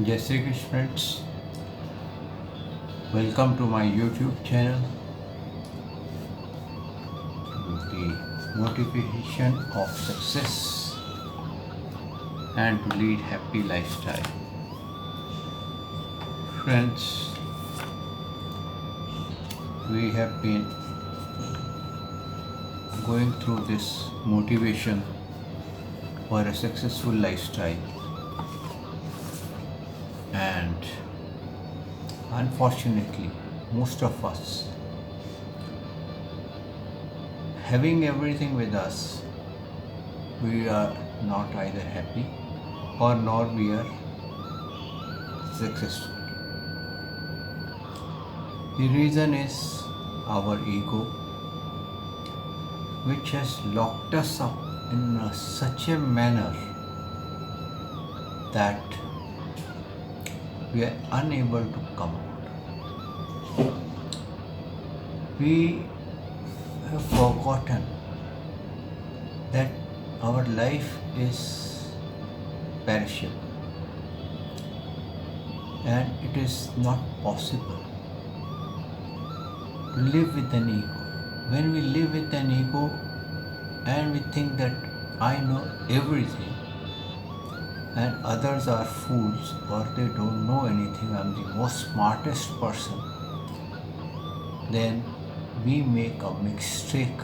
Jai Shri Krishna friends, welcome to my YouTube channel, the motivation of success and to lead happy lifestyle. Friends, we have been going through this motivation for a successful lifestyle, and unfortunately, most of us having everything with us, we are not either happy or nor we are successful. The reason is our ego, which has locked us up in such a manner that we are unable to come out. We have forgotten that our life is perishable and it is not possible to live with an ego. When we live with an ego and we think that I know everything and others are fools or they don't know anything, I'm the most smartest person, then we make a mistake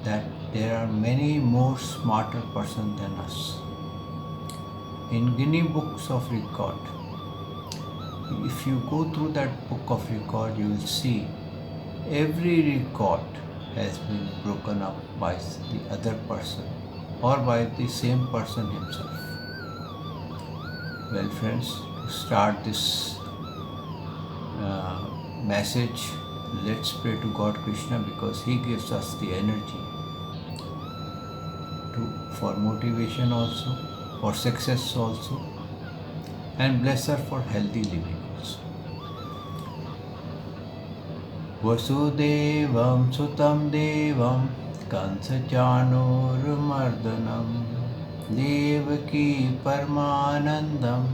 that there are many more smarter persons than us. In Guinness Books of Record, if you go through that book of record, you will see every record has been broken up by the other person or by the same person himself. Well, friends, to start this message, let's pray to God Krishna because He gives us the energy for motivation also, for success also, and bless her for healthy living also. Vasudevam Sutam Devam Kansachanurmardanam Devaki Paramanandam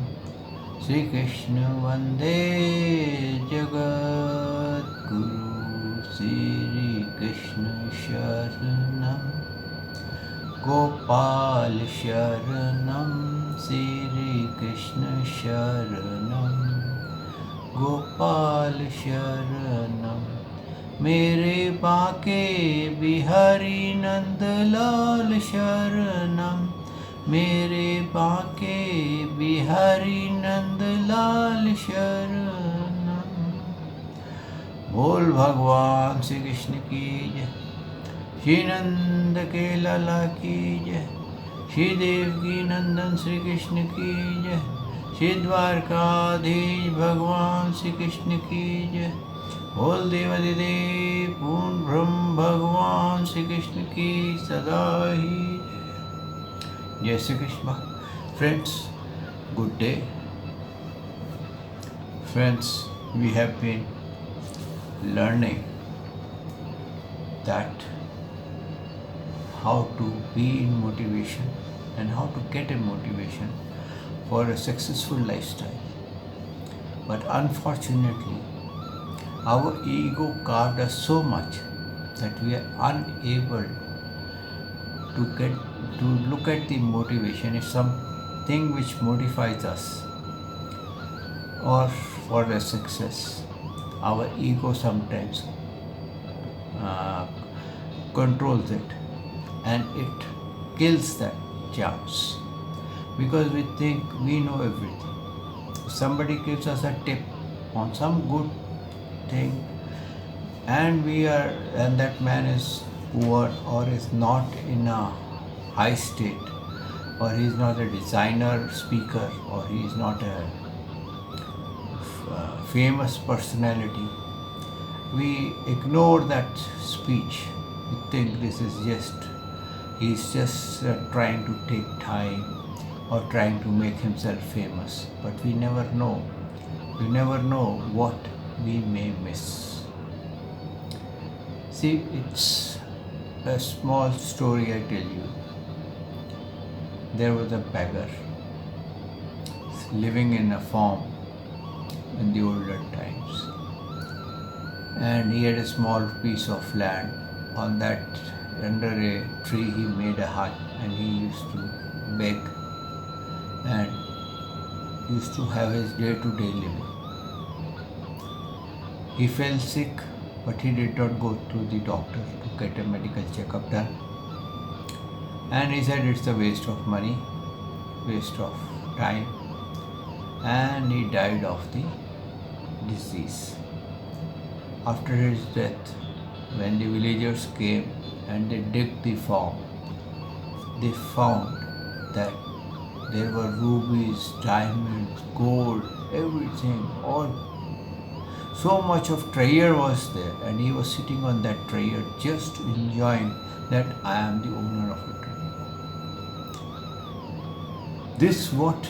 Sri Krishna Vande Jagat Guru Sri Krishna Sharanam Gopal Sharanam Sri Krishna Sharanam Gopal Sharanam मेरे बाके बिहारी नंदलाल शरणम मेरे बाके बिहारी नंदलाल शरणम बोल भगवान श्री कृष्ण की जय श्री नंद के लाला की जय श्री देवकी नंदन श्री कृष्ण की जय श्री द्वारकाधीश भगवान श्री कृष्ण की जय बोल देवादिदेव पूर्ण ब्रह्म भगवान श्री कृष्ण की सदा ही जय Shri Krishna friends good day friends we have been learning that how to be in motivation and how to get a motivation for a successful lifestyle, but unfortunately our ego carved us so much that we are unable to look at the motivation as something which motivates us or for a success. Our ego sometimes controls it and it kills that chance because we think we know everything. If somebody gives us a tip on some good thing and that man is poor or is not in a high state or he is not a designer speaker or he is not a famous personality, we ignore that speech. We think this is he's just trying to take time or trying to make himself famous, but we never know what we may miss. See, it's a small story I tell you. There was a beggar living in a farm in the olden times, and he had a small piece of land. On that, under a tree, he made a hut, and he used to beg and used to have his day-to-day living. He fell sick, but he did not go to the doctor to get a medical checkup done. And he said it's a waste of money, waste of time, and he died of the disease. After his death, when the villagers came and they digged the farm, they found that there were rubies, diamonds, gold, everything, all. So much of treasure was there, and he was sitting on that treasure just enjoying that I am the owner of a treasure. This what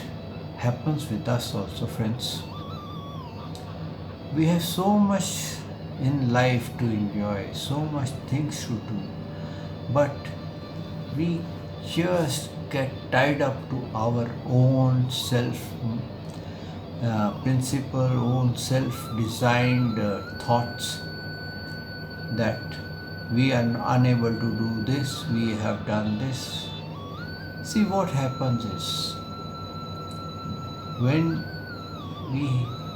happens with us also, friends. We have so much in life to enjoy, so much things to do, but we just get tied up to our own self principle, own self-designed thoughts that we are unable to do this, we have done this. See, what happens is when we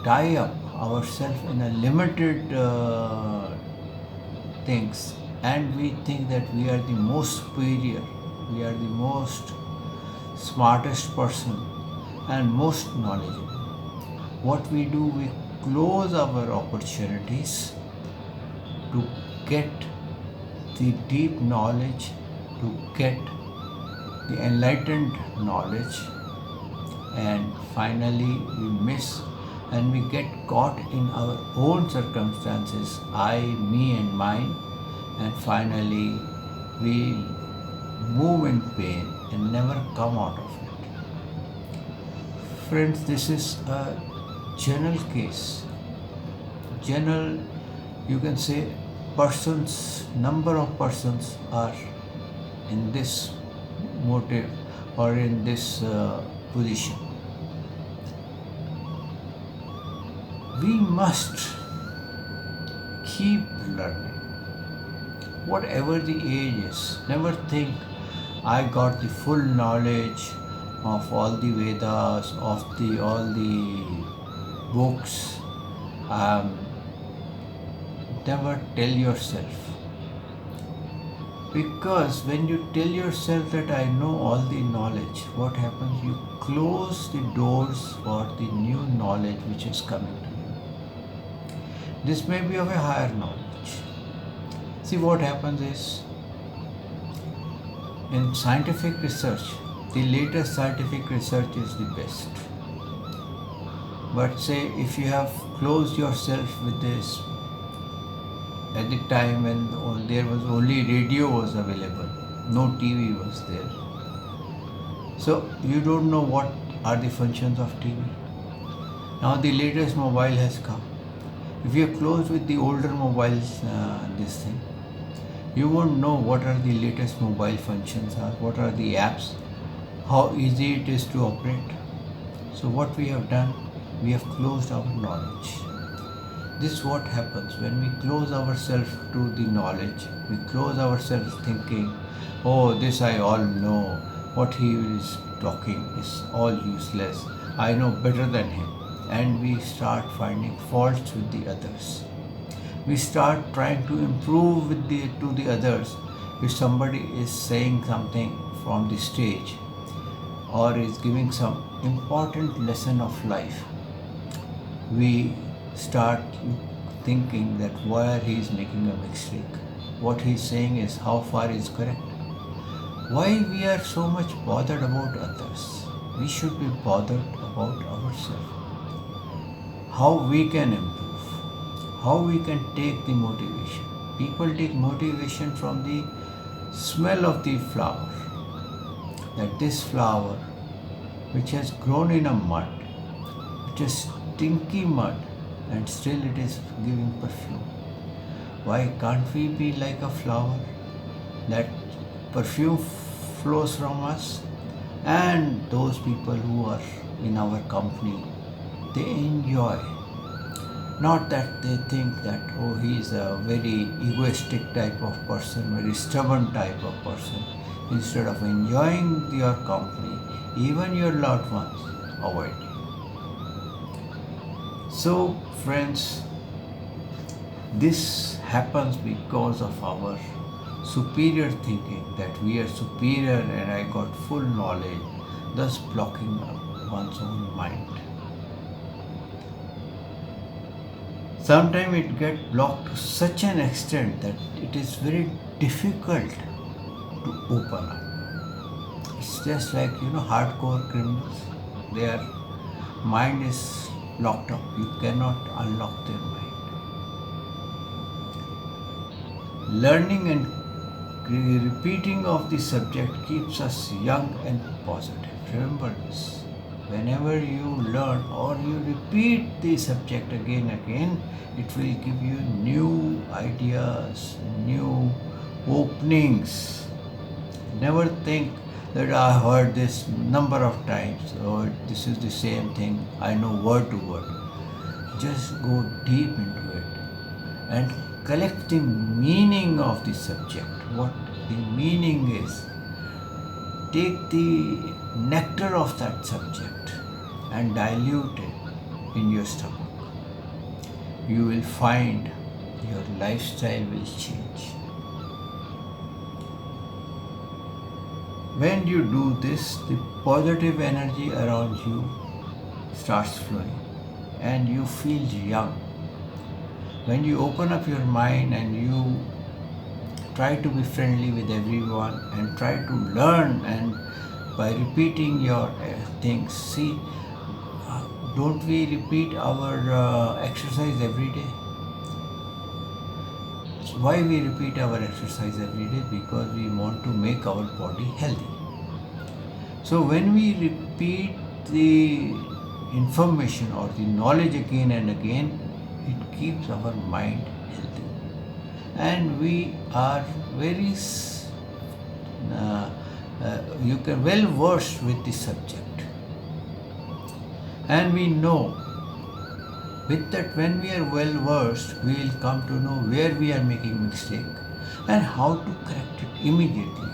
tie up ourselves in a limited things, and we think that we are the most superior, we are the most smartest person and most knowledgeable. What we do, we close our opportunities to get the deep knowledge, to get the enlightened knowledge, and finally we miss and we get caught in our own circumstances, I, me and mine, and finally we move in pain and never come out of it. Friends, this is a general case. General, you can say, persons, number of persons are in this motive or in this position. We must keep learning. Whatever the age is, never think I got the full knowledge of all the Vedas, of all the books. Never tell yourself, because when you tell yourself that I know all the knowledge, what happens? You close the doors for the new knowledge which is coming to you. This may be of a higher knowledge. See, what happens is, in scientific research, the latest scientific research is the best. But say if you have closed yourself with this, at the time when there was only radio was available, no TV was there. So you don't know what are the functions of TV. Now the latest mobile has come. If you are closed with the older mobiles, this thing, you won't know what are the latest mobile functions are, what are the apps, how easy it is to operate. So what we have done, we have closed our knowledge. This is what happens when we close ourselves to the knowledge. We close ourselves thinking, oh, this I all know, what he is talking is all useless, I know better than him. And we start finding faults with the others. We start trying to improve to the others. If somebody is saying something from the stage or is giving some important lesson of life, we start thinking that why he is making a mistake. What he is saying is how far is correct. Why we are so much bothered about others? We should be bothered about ourselves. How we can improve, how we can take the motivation. People take motivation from the smell of the flower. That this flower, which has grown in a mud, which is stinky mud, and still it is giving perfume. Why can't we be like a flower? That perfume flows from us, and those people who are in our company, they enjoy. Not that they think that, oh, he is a very egoistic type of person, very stubborn type of person. Instead of enjoying your company, even your loved ones avoid you. So, friends, this happens because of our superior thinking that we are superior and I got full knowledge, thus blocking one's own mind. Sometimes it gets blocked to such an extent that it is very difficult to open up. It's just like, hardcore criminals. Their mind is locked up. You cannot unlock their mind. Learning and repeating of the subject keeps us young and positive. Remember this. Whenever you learn or you repeat the subject again and again, it will give you new ideas, new openings. Never think that I heard this number of times or this is the same thing, I know word to word. Just go deep into it and collect the meaning of the subject, what the meaning is. Take the nectar of that subject and dilute it in your stomach. You will find your lifestyle will change. When you do this, the positive energy around you starts flowing and you feel young. When you open up your mind and you try to be friendly with everyone and try to learn, and by repeating your things, see, don't we repeat our exercise every day? Why we repeat our exercise every day? Because we want to make our body healthy. So when we repeat the information or the knowledge again and again, it keeps our mind healthy. And we are very you can well versed with the subject, and we know with that when we are well versed we will come to know where we are making mistake and how to correct it immediately,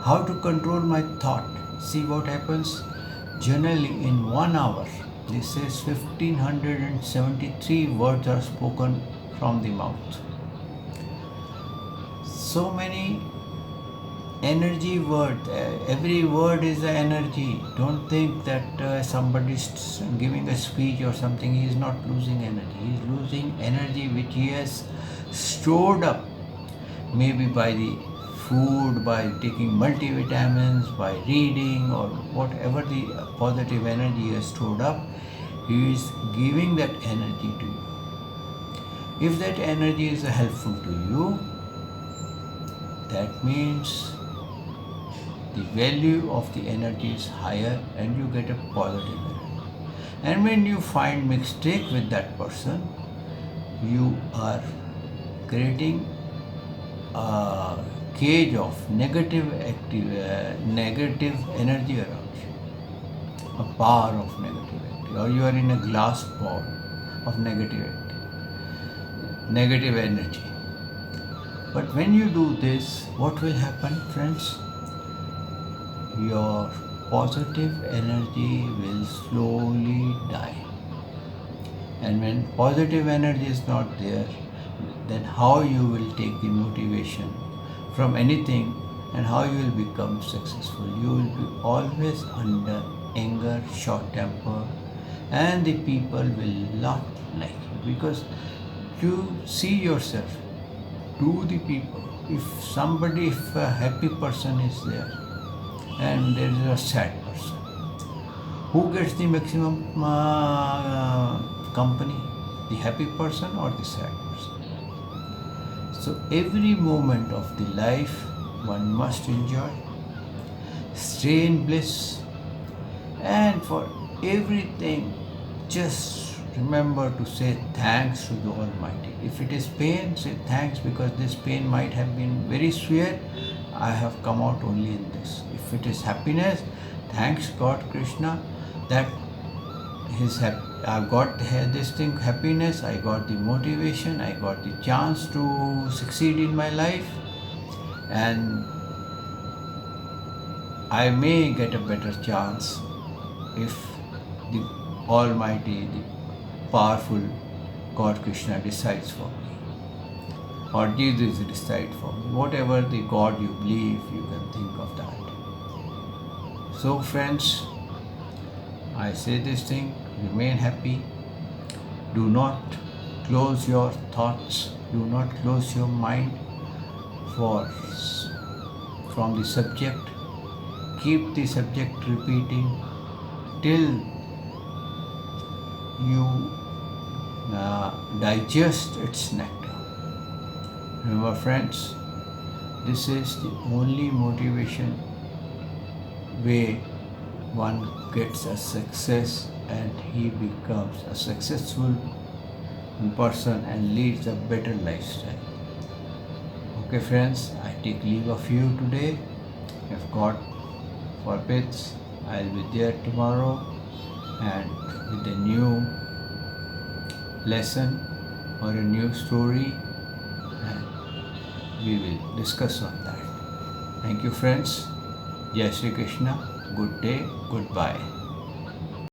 how to control my thought. See what happens. Generally in 1 hour, this says 1573 words are spoken from the mouth. So many energy word, every word is an energy. Don't think that somebody is giving a speech or something, he is not losing energy. He is losing energy which he has stored up, maybe by the food, by taking multivitamins, by reading, or whatever the positive energy he has stored up. He is giving that energy to you. If that energy is helpful to you, that means the value of the energy is higher and you get a positive energy. And when you find mistake with that person, you are creating a cage of negative energy around you, a bar of negativity, or you are in a glass ball of negativity, negative energy. But when you do this, what will happen, friends? Your positive energy will slowly die. And when positive energy is not there, then how you will take the motivation from anything and how you will become successful? You will be always under anger, short temper, and the people will not like you because you see yourself to the people. If a happy person is there and there is a sad person, who gets the maximum company? The happy person or the sad person? So every moment of the life one must enjoy, stay in bliss, and for everything just remember to say thanks to the Almighty. If it is pain, say thanks because this pain might have been very severe. I have come out only in this. If it is happiness, thanks God Krishna. that I've got this thing, happiness, I got the motivation, I got the chance to succeed in my life, and I may get a better chance if the Almighty, the powerful God Krishna decides for me, or Jesus decides for me. Whatever the God you believe, you can think of that. So friends, I say this thing, remain happy. Do not close your thoughts, do not close your mind from the subject. Keep the subject repeating till you digest its nectar. Remember friends, this is the only motivation way one gets a success and he becomes a successful person and leads a better lifestyle. Okay friends, I take leave of you today. If God forbids, I'll be there tomorrow and with a new lesson or a new story, and we will discuss on that. Thank you friends. Jai Shri Krishna. Good day. Goodbye.